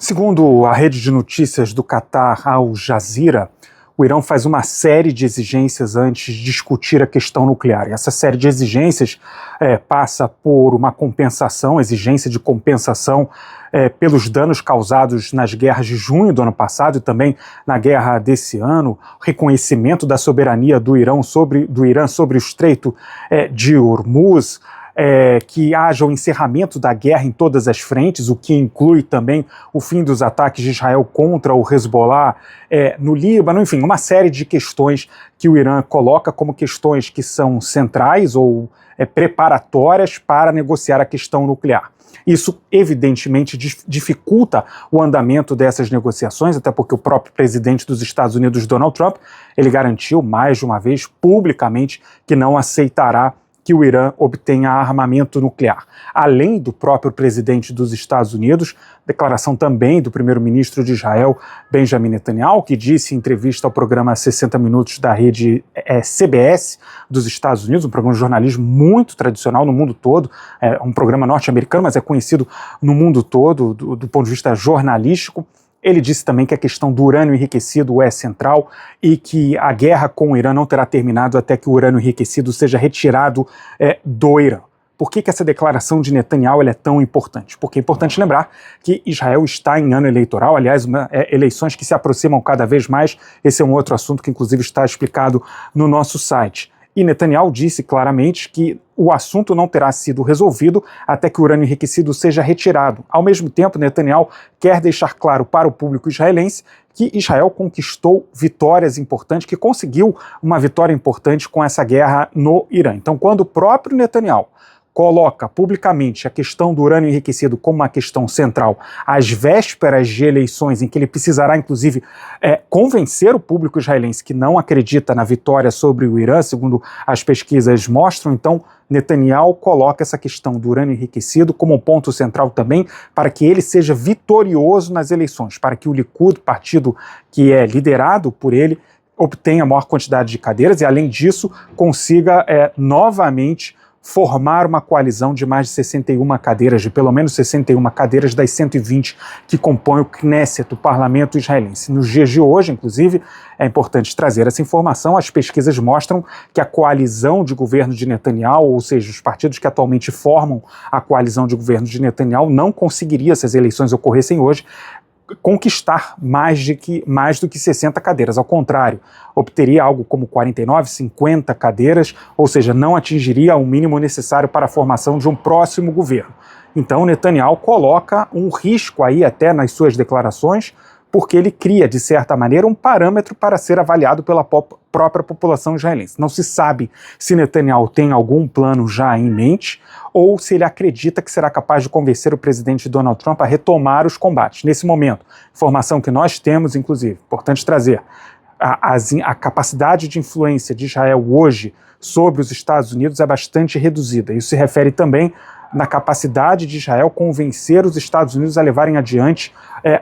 Segundo a rede de notícias do Catar, Al Jazeera, o Irã faz uma série de exigências antes de discutir a questão nuclear. E essa série de exigências passa por uma compensação, exigência de compensação pelos danos causados nas guerras de junho do ano passado e também na guerra desse ano, reconhecimento da soberania do Irã sobre o Estreito de Hormuz, que haja o encerramento da guerra em todas as frentes, o que inclui também o fim dos ataques de Israel contra o Hezbollah no Líbano, enfim, uma série de questões que o Irã coloca como questões que são centrais ou preparatórias para negociar a questão nuclear. Isso, evidentemente, dificulta o andamento dessas negociações, até porque o próprio presidente dos Estados Unidos, Donald Trump, ele garantiu mais de uma vez publicamente que não aceitará que o Irã obtenha armamento nuclear. Além do próprio presidente dos Estados Unidos, declaração também do primeiro-ministro de Israel, Benjamin Netanyahu, que disse em entrevista ao programa 60 Minutos da rede CBS dos Estados Unidos, um programa de jornalismo muito tradicional no mundo todo, um programa norte-americano, mas é conhecido no mundo todo do ponto de vista jornalístico. Ele disse também que a questão do urânio enriquecido é central e que a guerra com o Irã não terá terminado até que o urânio enriquecido seja retirado do Irã. Por que essa declaração de Netanyahu é tão importante? Porque é importante lembrar que Israel está em ano eleitoral, aliás, eleições que se aproximam cada vez mais. Esse é um outro assunto que inclusive está explicado no nosso site. E Netanyahu disse claramente que o assunto não terá sido resolvido até que o urânio enriquecido seja retirado. Ao mesmo tempo, Netanyahu quer deixar claro para o público israelense que Israel conquistou vitórias importantes, que conseguiu uma vitória importante com essa guerra no Irã. Então, quando o próprio Netanyahu coloca publicamente a questão do urânio enriquecido como uma questão central às vésperas de eleições, em que ele precisará, inclusive, convencer o público israelense que não acredita na vitória sobre o Irã, segundo as pesquisas mostram, então Netanyahu coloca essa questão do urânio enriquecido como um ponto central também para que ele seja vitorioso nas eleições, para que o Likud, partido que é liderado por ele, obtenha a maior quantidade de cadeiras e, além disso, consiga novamente formar uma coalizão de mais de 61 cadeiras, de pelo menos 61 cadeiras das 120 que compõem o Knesset, o parlamento israelense. Nos dias de hoje, inclusive, é importante trazer essa informação, as pesquisas mostram que a coalizão de governo de Netanyahu, ou seja, os partidos que atualmente formam a coalizão de governo de Netanyahu, não conseguiria, se as eleições ocorressem hoje, conquistar mais do que 60 cadeiras. Ao contrário, obteria algo como 49, 50 cadeiras, ou seja, não atingiria o mínimo necessário para a formação de um próximo governo. Então, Netanyahu coloca um risco aí até nas suas declarações, porque ele cria, de certa maneira, um parâmetro para ser avaliado pela própria população israelense. Não se sabe se Netanyahu tem algum plano já em mente ou se ele acredita que será capaz de convencer o presidente Donald Trump a retomar os combates. Nesse momento, informação que nós temos, inclusive, importante trazer, a capacidade de influência de Israel hoje sobre os Estados Unidos é bastante reduzida. Isso se refere também na capacidade de Israel convencer os Estados Unidos a levarem adiante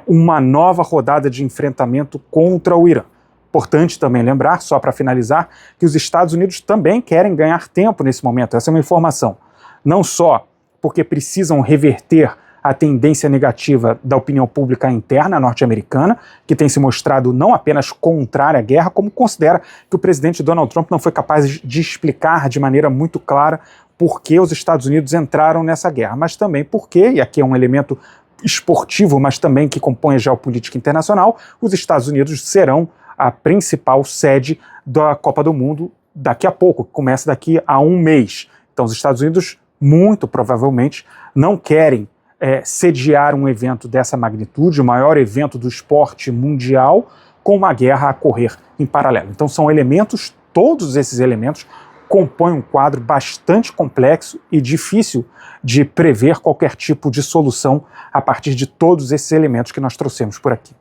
uma nova rodada de enfrentamento contra o Irã. Importante também lembrar, só para finalizar, que os Estados Unidos também querem ganhar tempo nesse momento. Essa é uma informação. Não só porque precisam reverter a tendência negativa da opinião pública interna norte-americana, que tem se mostrado não apenas contrária à guerra, como considera que o presidente Donald Trump não foi capaz de explicar de maneira muito clara por que os Estados Unidos entraram nessa guerra, mas também porque, e aqui é um elemento esportivo, mas também que compõe a geopolítica internacional, os Estados Unidos serão a principal sede da Copa do Mundo daqui a pouco, que começa daqui a um mês. Então os Estados Unidos, muito provavelmente, não querem sediar um evento dessa magnitude, o maior evento do esporte mundial, com uma guerra a correr em paralelo. Então são elementos, todos esses elementos, compõe um quadro bastante complexo e difícil de prever qualquer tipo de solução a partir de todos esses elementos que nós trouxemos por aqui.